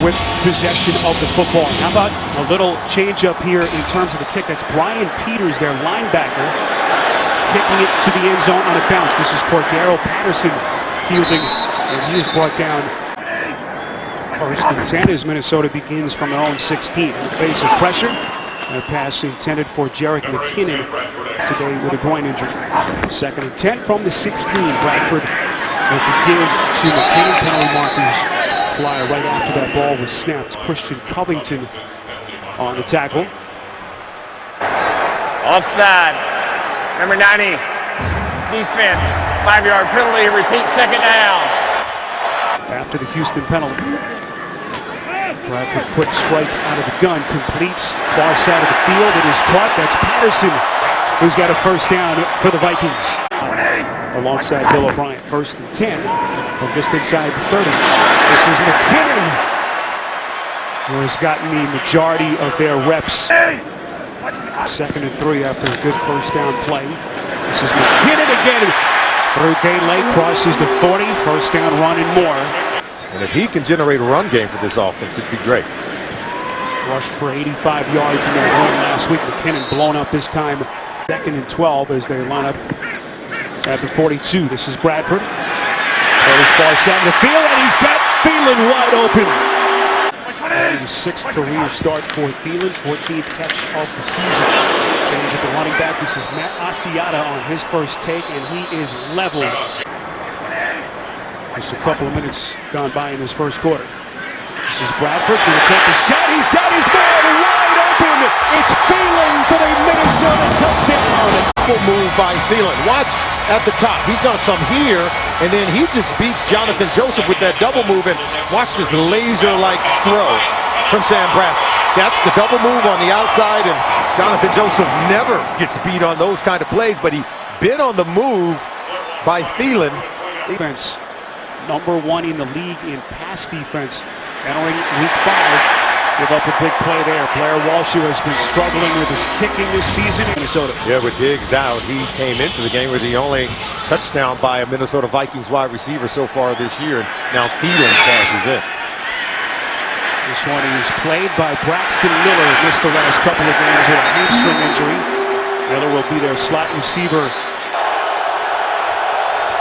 with possession of the football. How about a little change up here in terms of the kick? That's Brian Peters, their linebacker, kicking it to the end zone on a bounce. This is Cordero Patterson fielding, and he is brought down. First and 10 as Minnesota begins from their own 16. In the face of pressure, a pass intended for Jerick McKinnon today with a groin injury. Second and 10 from the 16. Bradford with the give to McKinnon. Penalty markers fly right after that ball was snapped. Christian Covington on the tackle. Offside. Number 90. Defense. 5-yard penalty. Repeat, second down. After the Houston penalty. Bradford quick strike out of the gun. Completes far side of the field. It is caught. That's Patterson, who's got a first down for the Vikings. Alongside Bill O'Brien. First and 10 from just inside the 30. This is McKinnon, who has gotten the majority of their reps. Second and 3 after a good first down play. This is McKinnon again. Third day late, crosses the 40. First down run and more. And if he can generate a run game for this offense, it'd be great. Rushed for 85 yards in that run last week. McKinnon blown up this time. Second and 12 as they line up at the 42. This is Bradford. Goes far side of the field, and he's got Thielen wide open. His 6th career start for Thielen, 14th catch of the season. Change at the running back. This is Matt Asiata on his first take, and he is leveled. Just a couple of minutes gone by in this first quarter. This is Bradford's going to take the shot. He's got his man wide open. It's Thielen for the Minnesota touchdown. Double move by Thielen. Watch at the top. He's going to come here, and then he just beats Jonathan Joseph with that double move. And watch this laser-like throw from Sam Bradford. That's the double move on the outside, and Jonathan Joseph never gets beat on those kind of plays, but he bit on the move by Thielen. Defense. Number 1 in the league in pass defense entering week 5. Give up a big play there. Blair Walsh, who has been struggling with his kicking this season in Minnesota. Yeah, with Diggs out, he came into the game with the only touchdown by a Minnesota Vikings wide receiver so far this year. Now Thielen cashes in. This one is played by Braxton Miller. Missed the last couple of games with a hamstring injury. Miller will be their slot receiver.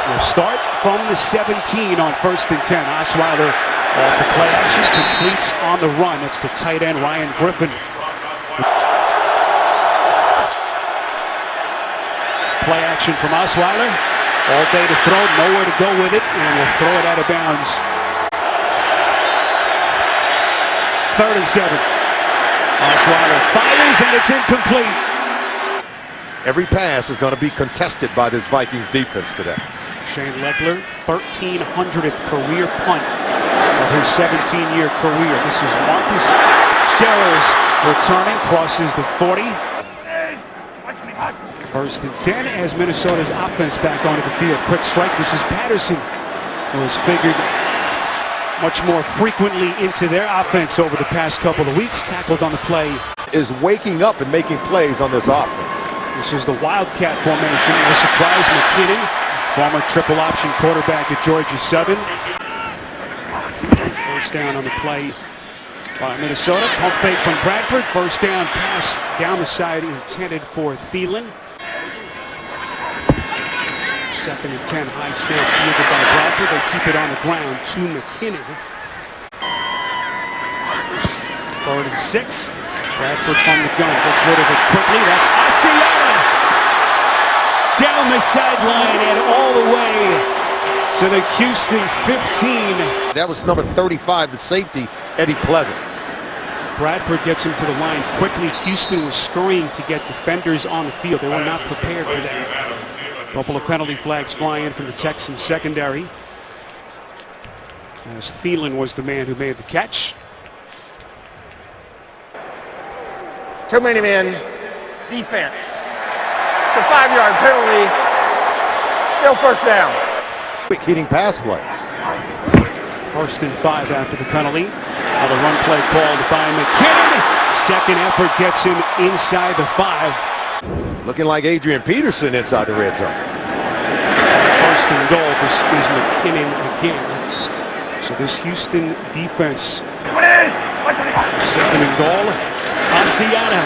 Will start from the 17 on first and 10. Osweiler off the play action, completes on the run. It's the tight end Ryan Griffin. Play action from Osweiler. All day to throw, nowhere to go with it, and will throw it out of bounds. 3rd and 7. Osweiler fires, and it's incomplete. Every pass is going to be contested by this Vikings defense today. Shane Leckler, 1,300th career punt of his 17-year career. This is Marcus Sherrills returning, crosses the 40. First and 10 as Minnesota's offense back onto the field. Quick strike. This is Patterson, who has figured much more frequently into their offense over the past couple of weeks. Tackled on the play. Is waking up and making plays on this offense. This is the Wildcat formation. No surprise, McKinnon, former triple option quarterback at Georgia Southern. First down on the play by Minnesota. Pump fake from Bradford. First down pass down the side intended for Thielen. Second and 10, high snap fielded by Bradford. They keep it on the ground to McKinnon. 3rd and 6. Bradford from the gun, gets rid of it quickly. That's Asiata down the sideline and all the way to the Houston 15. That was number 35, the safety, Eddie Pleasant. Bradford gets him to the line quickly. Houston was scurrying to get defenders on the field. They were not prepared for that. A couple of penalty flags fly in from the Texans secondary, as Thielen was the man who made the catch. Too many men. Defense. The 5-yard penalty. Still first down. Quick hitting pass plays. 1st and 5 after the penalty. Now the run play called by McKinnon. Second effort gets him inside the 5. Looking like Adrian Peterson inside the red zone. 1st and goal. This is McKinnon again. So this Houston defense Second and goal. Asiata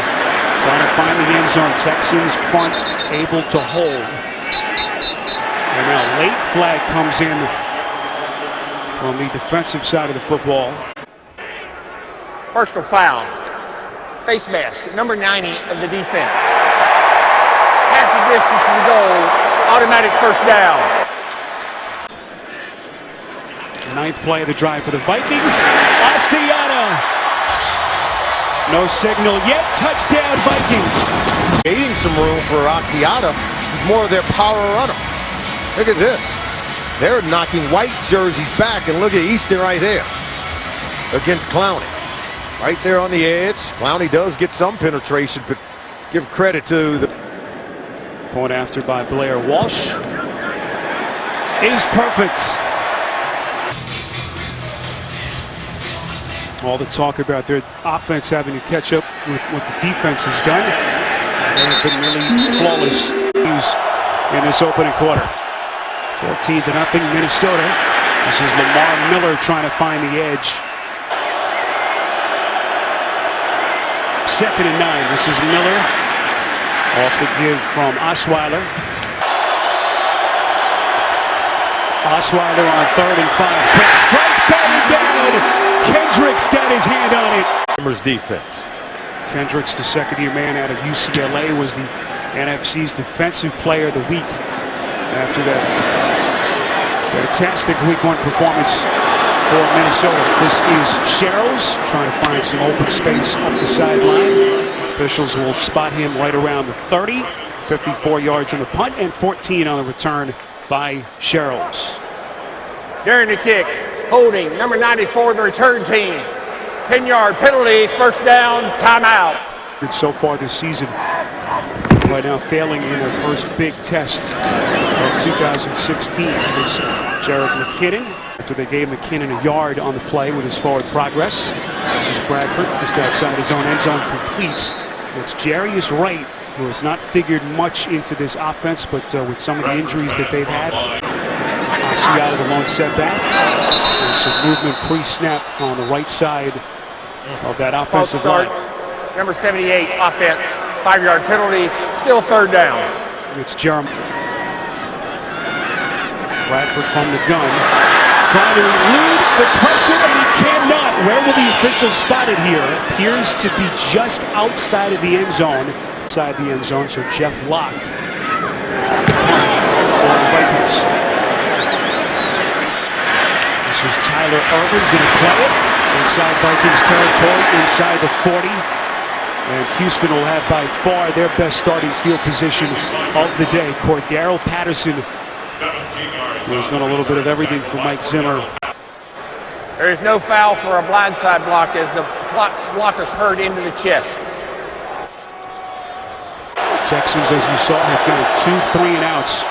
trying to find the end zone. Texans front able to hold. And now late flag comes in from the defensive side of the football. Personal foul. Face mask, number 90 of the defense. Half the distance from the goal, automatic first down. Ninth play of the drive for the Vikings. Asiata. No signal yet. Touchdown Vikings. Creating some room for Asiata, who's more of their power runner. Look at this. They're knocking white jerseys back, and look at Easton right there against Clowney. Right there on the edge. Clowney does get some penetration, but give credit to the point after by Blair Walsh is perfect. All the talk about their offense having to catch up with what the defense has done. They have been really flawless in this opening quarter. 14-0 Minnesota. This is Lamar Miller trying to find the edge. Second and 9. This is Miller. Off the give from Osweiler. Osweiler on 3rd and 5. Quick strike, batted down. Kendricks got his hand on it. Defense. Kendricks, the second-year man out of UCLA, was the NFC's Defensive Player of the Week after that fantastic Week 1 performance for Minnesota. This is Sherrills trying to find some open space up the sideline. Officials will spot him right around the 30. 54 yards on the punt and 14 on the return by Sherrills. During the kick, holding, number 94, the return team. 10-yard penalty, first down, timeout. So far this season, right now failing in their first big test of 2016. This Jared McKinnon, after they gave McKinnon a yard on the play with his forward progress. This is Bradford, just outside his own end zone, completes. It's Jarius Wright, who has not figured much into this offense, but with some of the injuries that they've had. See out of the lone setback. There's some movement pre-snap on the right side of that offensive line. Number 78, offense, 5-yard penalty, still third down. It's Jeremy. Bradford from the gun, trying to elude the pressure, and he cannot. Where will the officials spot it here? Appears to be just outside of the end zone. Inside the end zone, so Jeff Locke for the Vikings. This is Tyler Irvin's going to play it inside Vikings territory, inside the 40. And Houston will have by far their best starting field position of the day. Cordero Patterson has done a little bit of everything for Mike Zimmer. There is no foul for a blindside block as the block occurred into the chest. Texans, as you saw, have given 2 3-and-outs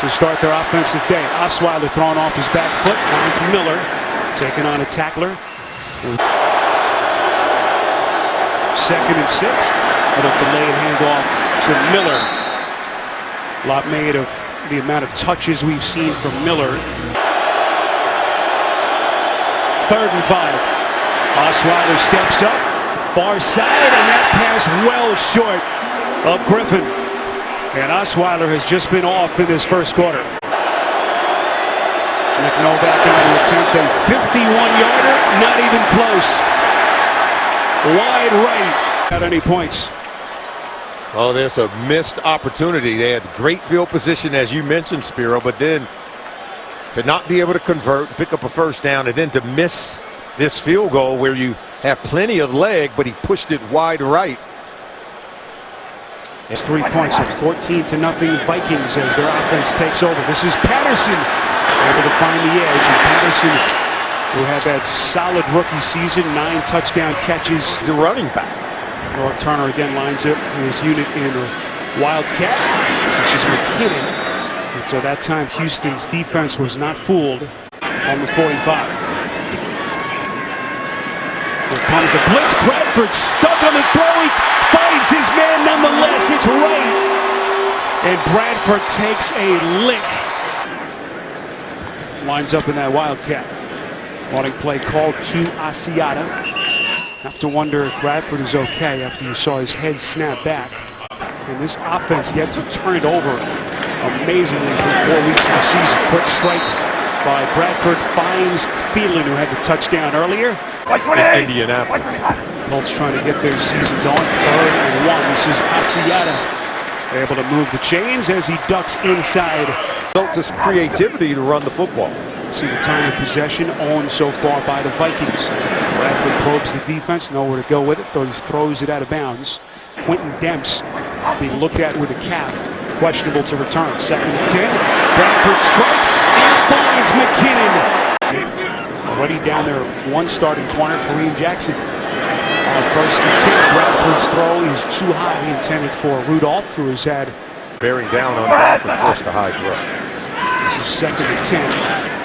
to start their offensive day. Osweiler throwing off his back foot, finds Miller, taking on a tackler. 2nd and 6. Little delayed handoff to Miller. A lot made of the amount of touches we've seen from Miller. 3rd and 5. Osweiler steps up, far side, and that pass well short of Griffin. And Osweiler has just been off in this first quarter. Nick Novak going to attempt a 51-yarder, not even close. Wide right. At any points. Oh, there's a missed opportunity. They had great field position, as you mentioned, Spiro, but then to not be able to convert, pick up a first down, and then to miss this field goal where you have plenty of leg, but he pushed it wide right. It's 3 points, so 14-0 Vikings as their offense takes over. This is Patterson able to find the edge, and Patterson, who had that solid rookie season, 9 touchdown catches. He's a running back. North Turner again lines up his unit in a Wildcat. This is McKinnon. And so that time Houston's defense was not fooled on the 45. Here comes the blitz. Bradford stuck on the throw. He finds his man nonetheless. It's right. And Bradford takes a lick. Lines up in that Wildcat. Running play called to Asiata. Have to wonder if Bradford is okay after you saw his head snap back. And this offense yet to turn it over amazingly through 4 weeks of the season. Quick strike by Bradford finds Thielen, who had the touchdown earlier. In Indianapolis. Colts trying to get their season going. 3rd and 1. This is Asiata able to move the chains as he ducks inside. Built this creativity to run the football. See the time of possession owned so far by the Vikings. Bradford probes the defense, nowhere to go with it, though he throws it out of bounds. Condense being looked at with a calf, questionable to return. 2nd and 10. Bradford strikes and finds McKinnon. Already down there, one starting corner, Kareem Jackson. On 1st and 10, Bradford's throw is too high, intended for Rudolph, who has had Bearing down on Bradford, forced a high throw. This is 2nd and 10.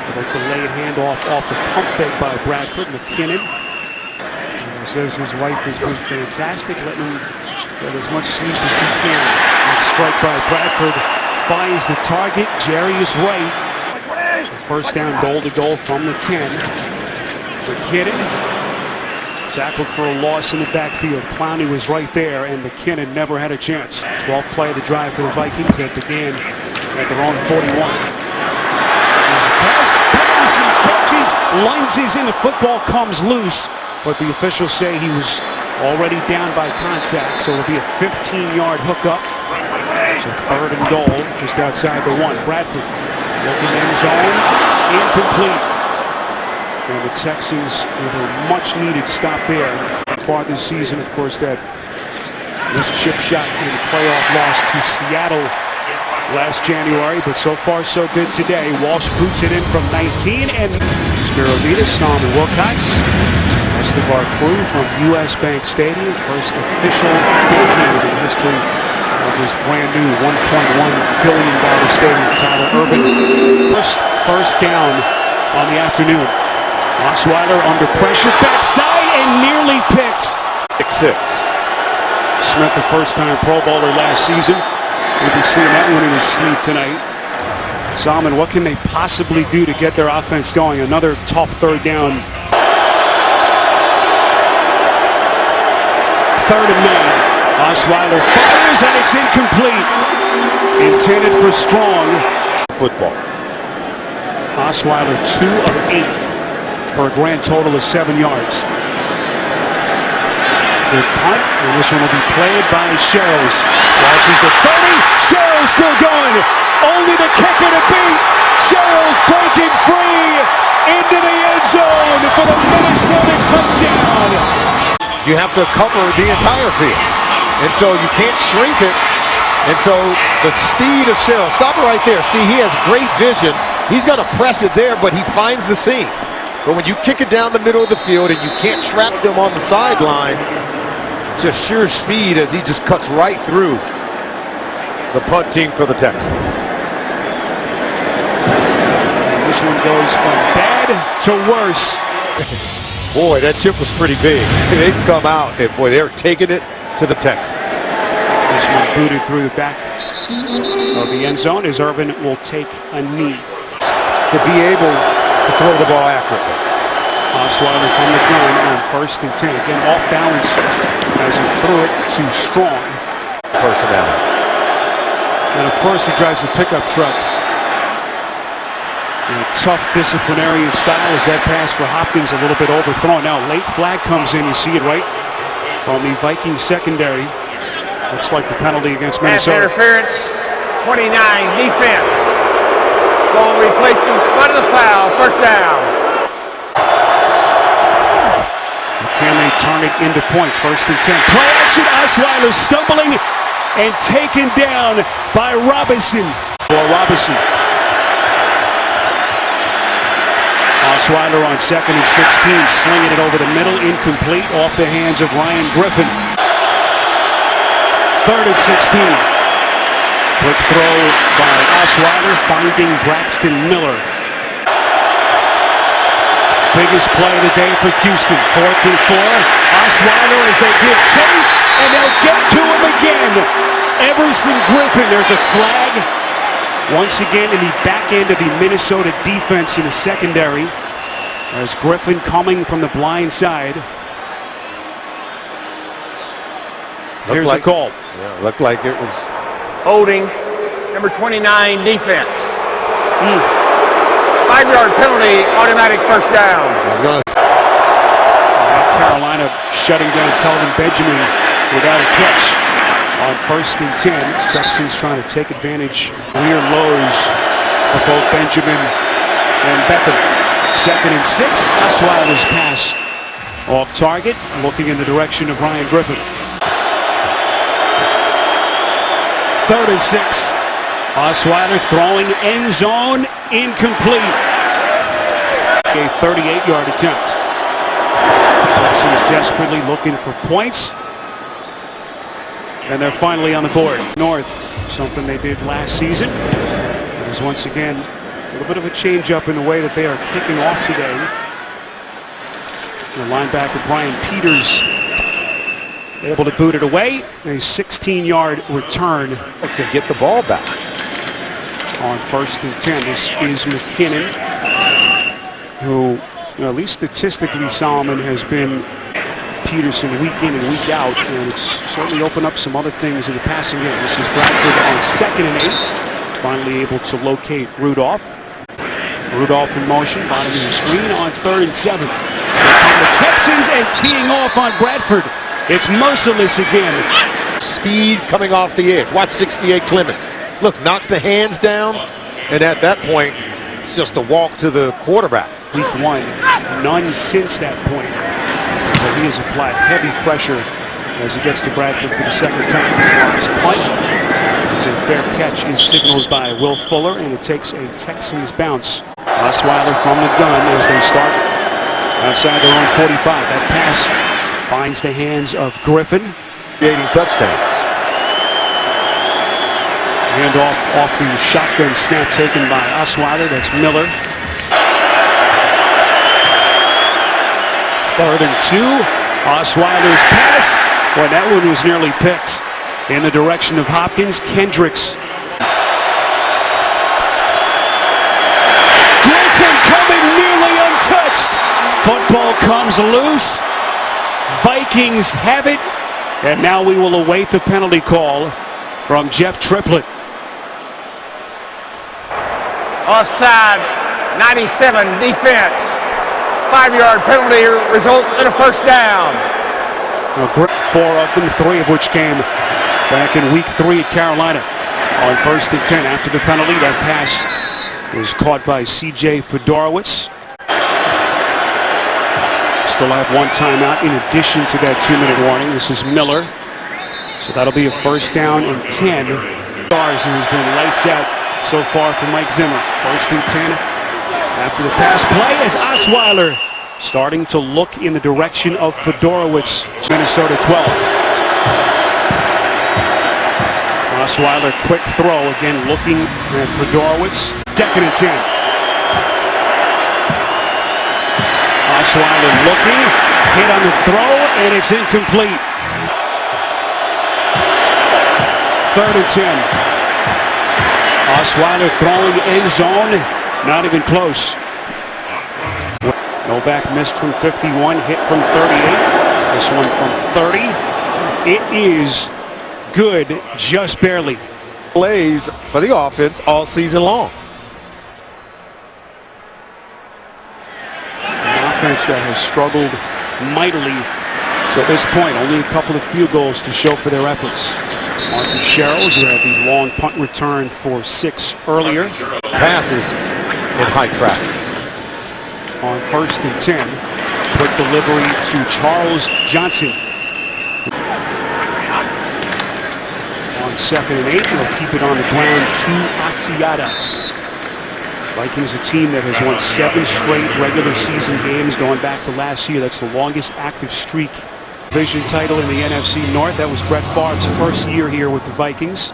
A delayed handoff off the pump fake by Bradford. McKinnon. And he says his wife has been fantastic, letting him get as much sleep as he can. And strike by Bradford finds the target. Jerry is right. So 1st down, goal to goal from the 10. McKinnon tackled for a loss in the backfield. Clowney was right there, and McKinnon never had a chance. 12th play of the drive for the Vikings that began at their own 41. There's a pass. Patterson catches, lunges in. The football comes loose, but the officials say he was already down by contact, so it'll be a 15-yard hookup. So 3rd and goal, just outside the 1. Bradford looking end zone, incomplete. And the Texans with a much-needed stop there. Far this season, of course, that missed chip shot in the playoff loss to Seattle last January, but so far so good today. Walsh boots it in from 19, and Spiro Vitas, Solomon Wilcox, rest of our crew from US Bank Stadium, first official dedicated in history of this brand new $1.1 billion stadium. Tyler Urban, first down on the afternoon. Osweiler under pressure, backside, and nearly picked. 6-6. Smith, the first-time Pro Bowler last season. We'll be seeing that one in his sleep tonight. Solomon, what can they possibly do to get their offense going? Another tough 3rd down. 3rd and 9. Osweiler fires, and it's incomplete. Intended for Strong. Football. Osweiler 2 of 8. For a grand total of 7 yards. Good punt, and this one will be played by Sherrills. Crosses the 30, Sherrills still going. Only the kicker to beat. Sherrills breaking free into the end zone for the Minnesota touchdown. You have to cover the entire field, and so you can't shrink it. And so the speed of Sherrills, stop it right there. See, he has great vision. He's going to press it there, but he finds the seam. But when you kick it down the middle of the field and you can't trap them on the sideline, just sheer speed as he just cuts right through the punt team for the Texans. This one goes from bad to worse. Boy, that chip was pretty big. They can come out, and boy, they're taking it to the Texans. This one booted through the back of the end zone as Irvin will take a knee. To be able to throw the ball accurately. Osweiler from the gun on 1st and 10. Again, off balance as he threw it to Strong. Personnel. And of course he drives a pickup truck. In a tough disciplinarian style as that pass for Hopkins a little bit overthrown. Now late flag comes in, you see it right from the Vikings secondary. Looks like the penalty against Minnesota. Pass interference, 29, defense. Ball replacement, spot of the foul, 1st down. Can they turn it into points? 1st and 10. Play action, Osweiler stumbling and taken down by Robinson. Osweiler on 2nd and 16, slinging it over the middle, incomplete, off the hands of Ryan Griffin. 3rd and 16. Quick throw by Osweiler, finding Braxton Miller. Biggest play of the day for Houston. 4th and 4. Osweiler as they give chase, and they'll get to him again. Everson Griffin, there's a flag. Once again in the back end of the Minnesota defense in the secondary. As Griffin coming from the blind side. Here's the call. Yeah, looked like it was Holding, number 29 defense. 5-yard penalty, automatic first down. Carolina shutting down Kelvin Benjamin without a catch on 1st and 10. Texans trying to take advantage. Weird lows for both Benjamin and Beckham. 2nd and 6. Osweiler's pass off target, looking in the direction of Ryan Griffin. 3rd and 6. Osweiler throwing end zone, incomplete. A 38-yard attempt. Texans desperately looking for points. And they're finally on the board. North, something they did last season. There's once again a little bit of a change up in the way that they are kicking off today. The linebacker Brian Peters able to boot it away. A 16-yard return. to get the ball back. On 1st and 10, this is McKinnon, who, at least statistically, Solomon has been Peterson week in and week out, and it's certainly opened up some other things in the passing game. This is Bradford on 2nd and 8, finally able to locate Rudolph. Rudolph in motion, bottom of the screen on 3rd and 7. The Texans and teeing off on Bradford. It's merciless again. Speed coming off the edge. Watch 68 Clemens. Look, knock the hands down, and at that point, it's just a walk to the quarterback. Week 1, none since that point. So he has applied heavy pressure as he gets to Bradford for the 2nd time. His punt is a fair catch is signaled by Will Fuller, and it takes a Texans bounce. Osweiler from the gun as they start outside their own 45. That pass finds the hands of Griffin. Creating touchdowns. Hand off the shotgun snap taken by Osweiler. That's Miller. 3rd and 2. Osweiler's pass. Boy, that one was nearly picked in the direction of Hopkins. Kendricks. Griffin coming nearly untouched. Football comes loose. Vikings have it. And now we will await the penalty call from Jeff Triplett. Offside, 97 defense. 5-yard penalty results in a first down. 4 of them, 3 of which came back in week 3 at Carolina. On 1st and 10 after the penalty, that pass is caught by C.J. Fedorowicz. Still have 1 timeout in addition to that 2-minute warning. This is Miller. So that'll be a first down and 10. Stars, who has been lights out so far for Mike Zimmer. 1st and 10 after the pass play as Osweiler starting to look in the direction of Fedorowicz. Minnesota 12. Osweiler quick throw again looking at Fedorowicz. 2nd and 10. Osweiler looking, hit on the throw, and it's incomplete. 3rd and 10. Osweiler throwing end zone, not even close. Novak missed from 51, hit from 38. This one from 30. It is good, just barely. Plays for the offense all season long. Offense that has struggled mightily to this point. Only a couple of field goals to show for their efforts. Marcus Sherrills, who had the long punt return for 6 earlier. Passes in high traffic. On 1st and 10, quick delivery to Charles Johnson. On 2nd and 8, they'll keep it on the ground to Asiata. Vikings, a team that has won 7 straight regular season games going back to last year. That's the longest active streak. Division title in the NFC North. That was Brett Favre's first year here with the Vikings.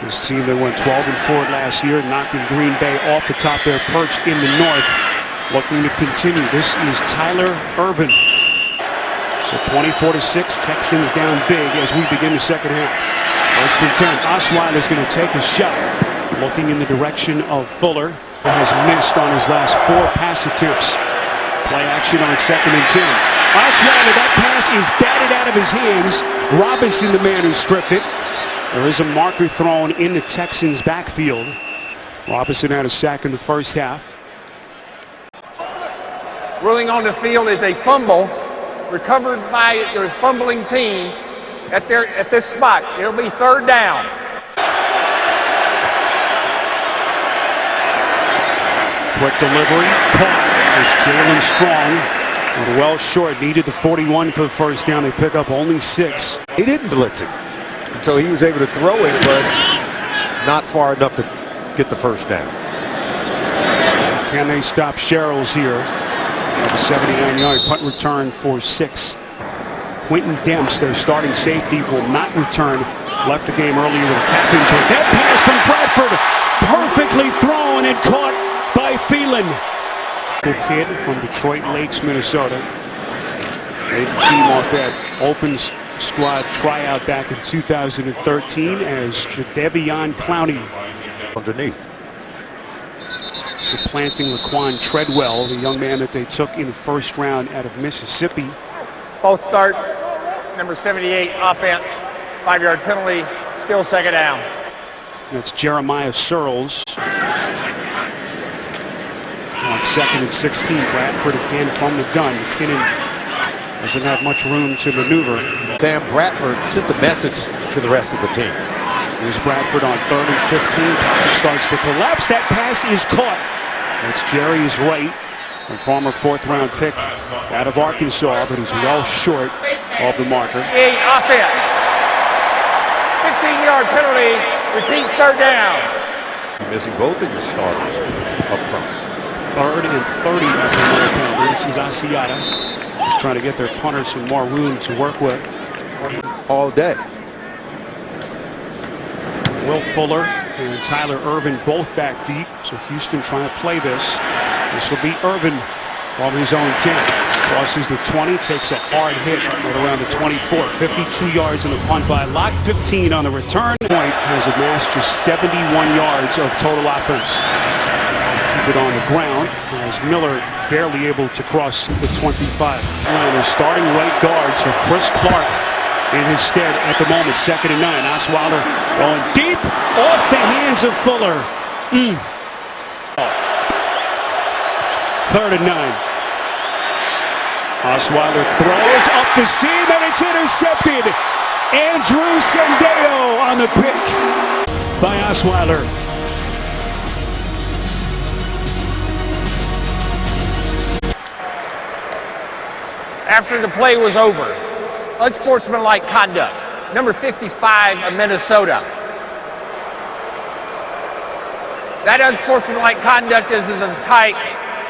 This team that went 12-4 last year, knocking Green Bay off atop their perch in the North, looking to continue. This is Tyler Ervin. So 24-6, Texans down big as we begin the 2nd half. 1st and 10. Osweiler's going to take a shot. Looking in the direction of Fuller, who has missed on his last 4 pass attempts. Play action on 2nd and 10. Osweiler, that pass is batted out of his hands. Robinson, the man who stripped it. There is a marker thrown in the Texans' backfield. Robinson had a sack in the first half. Ruling on the field is a fumble recovered by the fumbling team at this spot. It'll be third down. Quick delivery, caught. It's Jalen Strong. And well short, needed the 41 for the first down. They pick up only 6. He didn't blitz him, so he was able to throw it, but not far enough to get the first down. Can they stop Sherrills here? A 79-yard punt return for 6. Quentin Demps, their starting safety, will not return. Left the game earlier with a calf injury. That pass from Bradford, perfectly thrown and caught by Thielen. The kid from Detroit Lakes, Minnesota. Made the team off that open squad tryout back in 2013 as Jadeveon Clowney. Underneath. Supplanting Laquan Treadwell, the young man that they took in the first round out of Mississippi. False start, number 78, offense, 5-yard penalty, still second down. That's Jeremiah Searles. On 2nd and 16, Bradford again from the gun. McKinnon doesn't have much room to maneuver. Sam Bradford sent the message to the rest of the team. Here's Bradford on 3rd and 15. Pocket starts to collapse. That pass is caught. That's Jerry's right, a former 4th-round pick out of Arkansas, but he's well short of the marker. Offense. 15-yard penalty. Repeat third down. You're missing both of your starters up front. 3rd and 30 after another penalty. This is Asiata. Just trying to get their punters some more room to work with. All day. Will Fuller and Tyler Irvin both back deep. So Houston trying to play this. This will be Irvin from his own 10. Crosses the 20, takes a hard hit right around the 24. 52 yards in the punt by Locke, 15 on the return. Point has amassed just 71 yards of total offense. Keep it on the ground as Miller barely able to cross the 25. And his starting right guard, so Chris Clark in his stead at the moment. 2nd and 9. Osweiler going deep off the hands of Fuller. 3rd and 9. Osweiler throws up the seam and it's intercepted. Andrew Sendejo on the pick by Osweiler. After the play was over, unsportsmanlike conduct, number 55 of Minnesota. That unsportsmanlike conduct is of the type,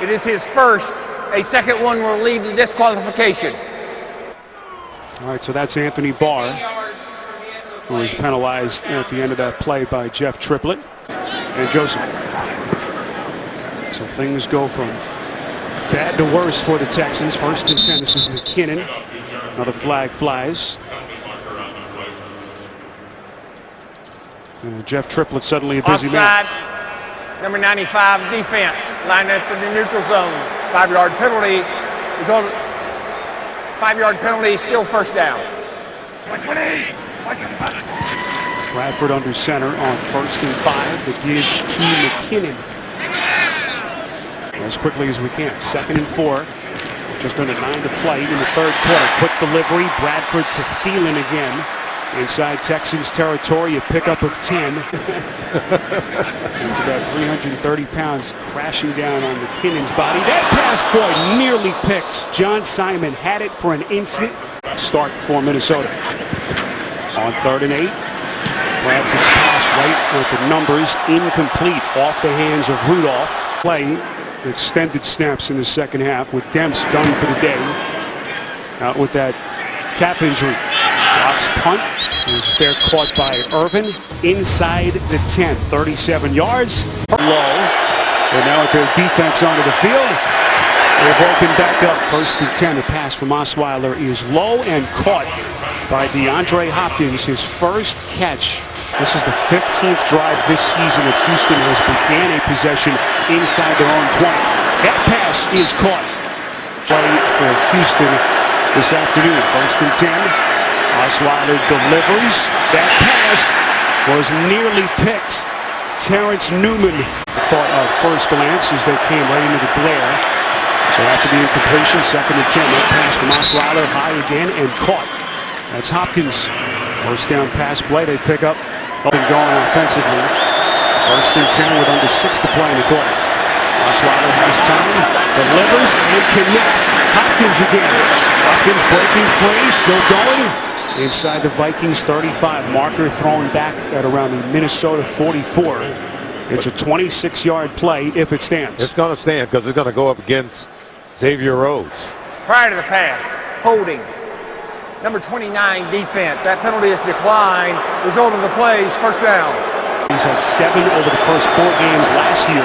it is his first. A second one will lead to disqualification. All right, so that's Anthony Barr, who was penalized at the end of that play by Jeff Triplett and Joseph. So things go from bad to worse for the Texans. 1st and 10. This is McKinnon. Another flag flies. And Jeff Triplett suddenly a busy Offside, man. number 95 defense, lined up in the neutral zone. 5-yard penalty. 5-yard penalty, still first down. Bradford under center on 1st and 5. The give to McKinnon. As quickly as we can. 2nd and 4. Just under 9 to play in the 3rd quarter. Quick delivery. Bradford to Thielen again. Inside Texans territory, a pickup of 10. It's about 330 pounds crashing down on McKinnon's body. That pass, boy, nearly picked. John Simon had it for an instant. Start for Minnesota. On 3rd and 8. Bradford's pass right with the numbers incomplete off the hands of Rudolph. Play. Extended snaps in the second half with Demps done for the day. Out with that calf injury. Doc's punt is fair caught by Irvin inside the 10. 37 yards. Low. They're now with their defense onto the field. They're broken back up. 1st and 10. The pass from Osweiler is low and caught by DeAndre Hopkins. His first catch. This is the 15th drive this season that Houston has began a possession inside their own 20. That pass is caught. Johnny for Houston this afternoon. 1st and 10. Osweiler delivers. That pass was nearly picked. Terrence Newman thought at first glance as they came right into the glare. So after the incompletion, 2nd and 10. That pass from Osweiler high again and caught. That's Hopkins. 1st down pass play. They pick up and going offensively. 1st and 10 with under 6 to play in the quarter. Osweiler has time, delivers, and connects. Hopkins again. Hopkins breaking free, still going. Inside the Vikings 35. Marker thrown back at around the Minnesota 44. It's a 26-yard play if it stands. It's going to stand because it's going to go up against Xavier Rhodes. Prior to the pass, holding. Number 29 defense. That penalty is declined. Result of the plays, 1st down. He's had 7 over the first 4 games last year,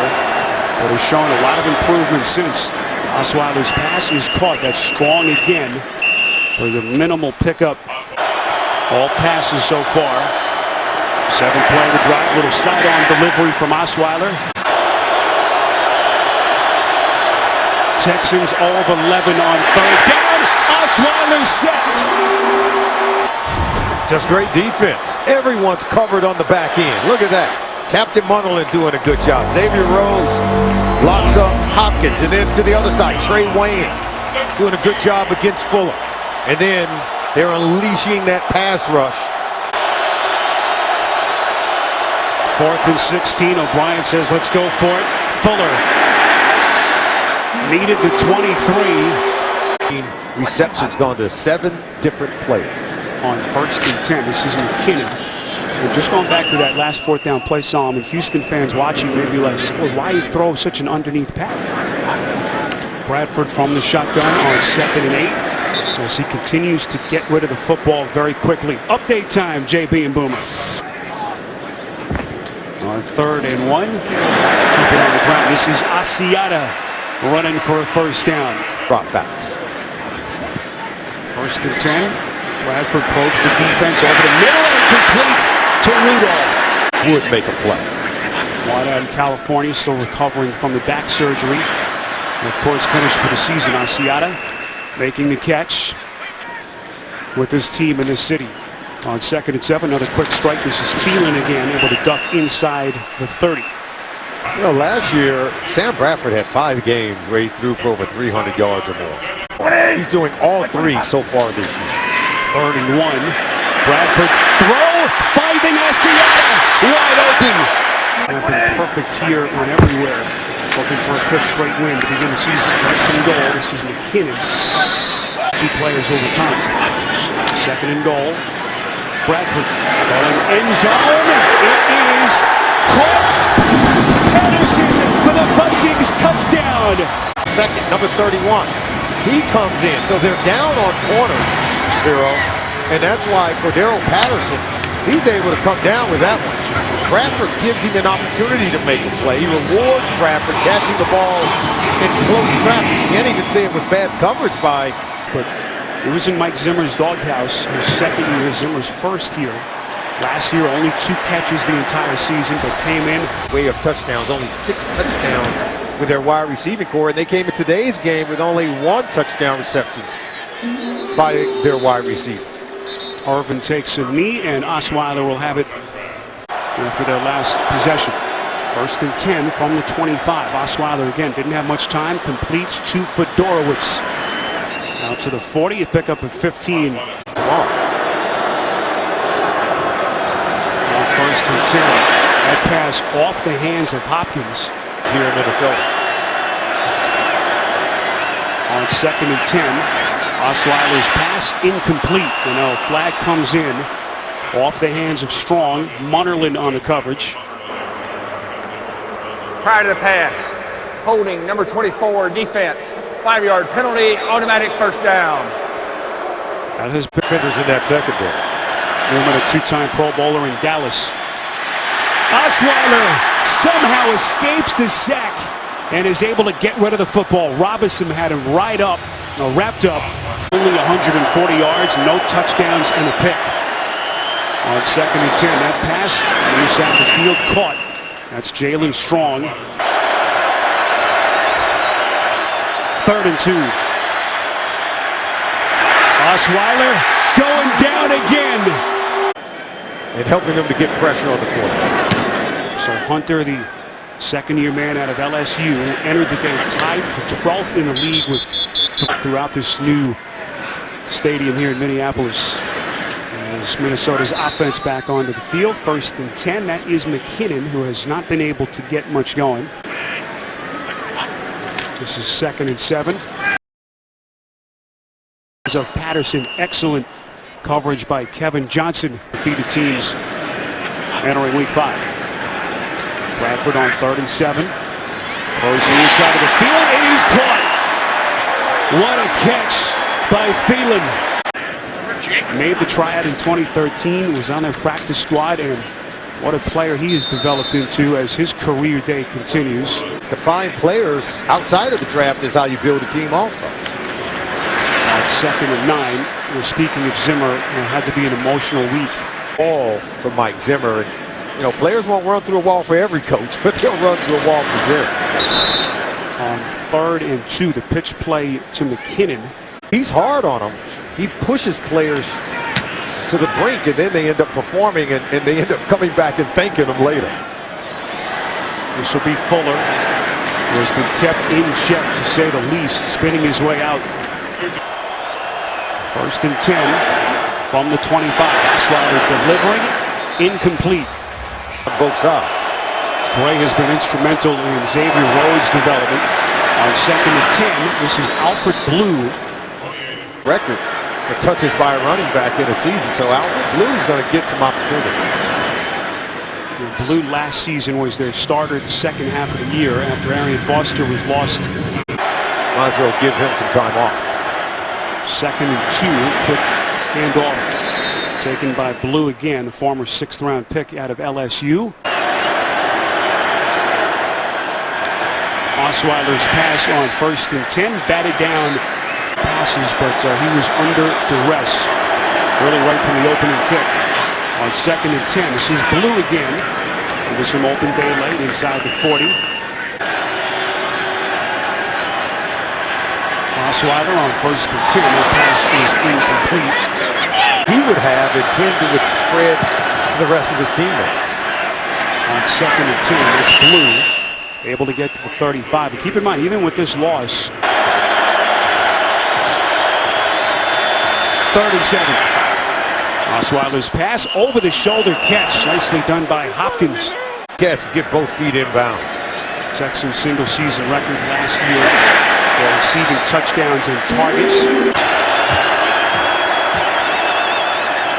but has shown a lot of improvement since. Osweiler's pass is caught. That's strong again for the minimal pickup. All passes so far. 7th play of the drive. Little sidearm delivery from Osweiler. Texans all of 11 on 3rd down. Osweiler set. Just great defense. Everyone's covered on the back end. Look at that. Captain Munderland doing a good job. Xavier Rhodes locks up Hopkins. And then to the other side, Trey Wayans doing a good job against Fuller. And then they're unleashing that pass rush. 4th and 16. O'Brien says, let's go for it. Fuller needed the 23. Receptions gone to 7 different players. On 1st and 10. This is McKinnon. And just going back to that last 4th down play, Solomon, Houston fans watching may be like, well, why you throw such an underneath pass? Bradford from the shotgun on 2nd and 8. As he continues to get rid of the football very quickly. Update time, JB and Boomer. On 3rd and 1. Keep it on the ground. This is Asiata running for a 1st down. Brought back. 1st and 10. Bradford probes the defense over the middle and completes to Rudolph. Would make a play. Wide out in California, still recovering from the back surgery. And of course, finished for the season. Asiata making the catch with his team in the city. On 2nd and 7, another quick strike. This is Thielen again, able to duck inside the 30. You know, last year, Sam Bradford had 5 games where he threw for over 300 yards or more. He's doing all 3 so far this year. 3rd and 1. Bradford's throw, finding Asiata wide open. Have been perfect here and everywhere. Looking for a 5th straight win to begin the season. 1st and goal. This is McKinnon. 2 players over time. 2nd and goal. Bradford going end zone. It is caught. Patterson for the Vikings touchdown. 2nd, number 31. He comes in, so they're down on corners, Spiro, and that's why Cordero Patterson, he's able to come down with that one. Bradford gives him an opportunity to make a play. He rewards Bradford catching the ball in close traffic. You can't even say it was bad coverage by. But it was in Mike Zimmer's doghouse, his 2nd year, Zimmer's 1st year. Last year, only 2 catches the entire season, but came in. Way of touchdowns, only 6 touchdowns with their wide receiving core, and they came in today's game with only 1 touchdown receptions by their wide receiver. Irvin takes a knee, and Osweiler will have it after their last possession. 1st and 10 from the 25. Osweiler again didn't have much time, completes to Fedorowicz. Out to the 40, a pickup of 15. Come on. On 1st and 10. That pass off the hands of Hopkins. Here in Minnesota. On 2nd and 10, Osweiler's pass incomplete. And a flag comes in off the hands of Strong. Munderland on the coverage. Prior to the pass, holding number 24 defense. 5-yard penalty, automatic 1st down. That has been Defenders in that secondary. Newman, a 2-time Pro Bowler in Dallas. Osweiler somehow escapes the sack and is able to get rid of the football. Robinson had him wrapped up. Only 140 yards, no touchdowns, and a pick. On 2nd and 10, that pass, loose out the field, caught. That's Jalen Strong. 3rd and 2. Osweiler going down again. And helping them to get pressure on the quarterback. So Hunter, the second-year man out of LSU, entered the game tied for 12th in the league with throughout this new stadium here in Minneapolis. As Minnesota's offense back onto the field, 1st and 10. That is McKinnon, who has not been able to get much going. This is 2nd and 7. Of Patterson, excellent coverage by Kevin Johnson. Defeated teams entering week 5. Bradford on 3rd and 7. Throws on the inside of the field. It is caught. What a catch by Thielen. Made the tryout in 2013. Was on their practice squad, and what a player he has developed into as his career day continues. To find players outside of the draft is how you build a team also. At 2nd and 9. We're speaking of Zimmer. It had to be an emotional week. All for Mike Zimmer. And, you know, players won't run through a wall for every coach, but they'll run through a wall for Zimmer. On 3rd and 2, the pitch play to McKinnon. He's hard on them. He pushes players to the brink, and then they end up performing, and they end up coming back and thanking them later. This will be Fuller, who has been kept in check, to say the least, spinning his way out. 1st and 10 from the 25. Osweiler delivering, incomplete. On both sides. Gray has been instrumental in Xavier Rhodes' development. On 2nd and 10, this is Alfred Blue. Record for touches by a running back in a season, so Alfred Blue is going to get some opportunity. Blue last season was their starter the second half of the year after Arian Foster was lost. Might as well give him some time off. 2nd and 2, quick handoff taken by Blue again, the former 6th-round pick out of LSU. Osweiler's pass on 1st and 10, batted down passes, but he was under duress really right from the opening kick. On 2nd and 10, this is Blue again. With some open daylight inside the 40. Osweiler on 1st and 10. The pass is incomplete. He would have intended with spread for the rest of his teammates. On 2nd and 10, it's Blue able to get to the 35. But keep in mind, even with this loss, 3rd and 7. Osweiler's pass over the shoulder catch, nicely done by Hopkins. Catch, get both feet inbound. Texans single season record last year for receiving touchdowns and targets.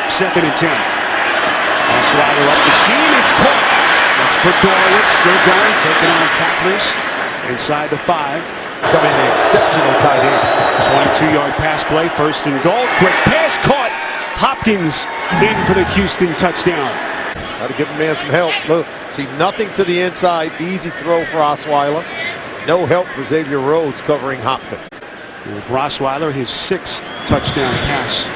2nd and 10. Osweiler up the seam, it's caught. That's for Dorwitz, still going, taking on tacklers inside the 5. Becoming an exceptional tight end. 22-yard pass play, 1st and goal, quick pass, caught. Hopkins in for the Houston touchdown. Got to give the man some help. Look, see nothing to the inside. Easy throw for Osweiler. No help for Xavier Rhodes covering Hopkins. And for Osweiler, his 6th touchdown pass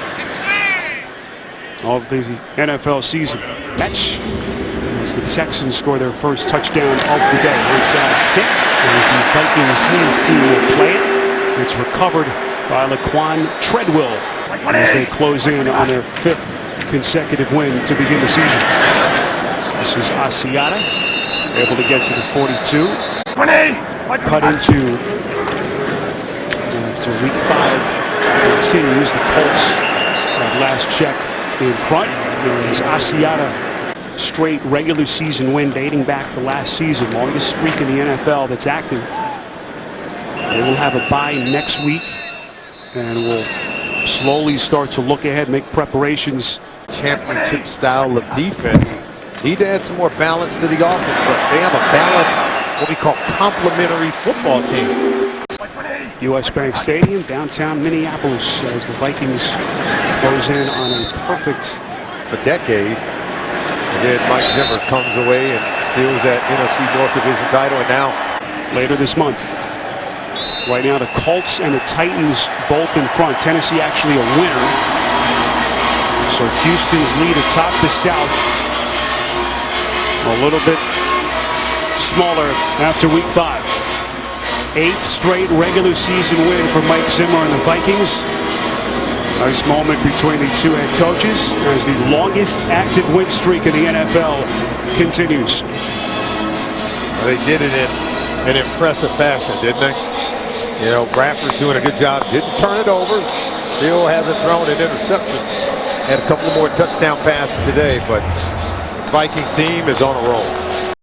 of the NFL season. Catch as the Texans score their first touchdown of the day. Inside kick as the Vikings hands team will play it. It's recovered by Laquan Treadwell as they close in on their 5th consecutive win to begin the season. This is Asiata, able to get to the 42. Cut into after week 5 continues. The Colts at last check in front. As Asiata, straight regular season win dating back to last season, longest streak in the NFL that's active. They will have a bye next week, and will slowly start to look ahead, make preparations. Championship style of defense. Need to add some more balance to the offense, but they have a balanced, what we call complementary football team. U.S. Bank Stadium, downtown Minneapolis, as the Vikings close in on a perfect for decade. And then Mike Zimmer comes away and steals that NFC North Division title, and now later this month. Right now, the Colts and the Titans both in front. Tennessee actually a winner. So Houston's lead atop the South a little bit smaller after week 5. 8th straight regular season win for Mike Zimmer and the Vikings. Nice moment between the two head coaches as the longest active win streak in the NFL continues. They did it in an impressive fashion, didn't they? You know, Bradford's doing a good job. Didn't turn it over. Still hasn't thrown an interception. Had a couple more touchdown passes today, but this Vikings team is on a roll.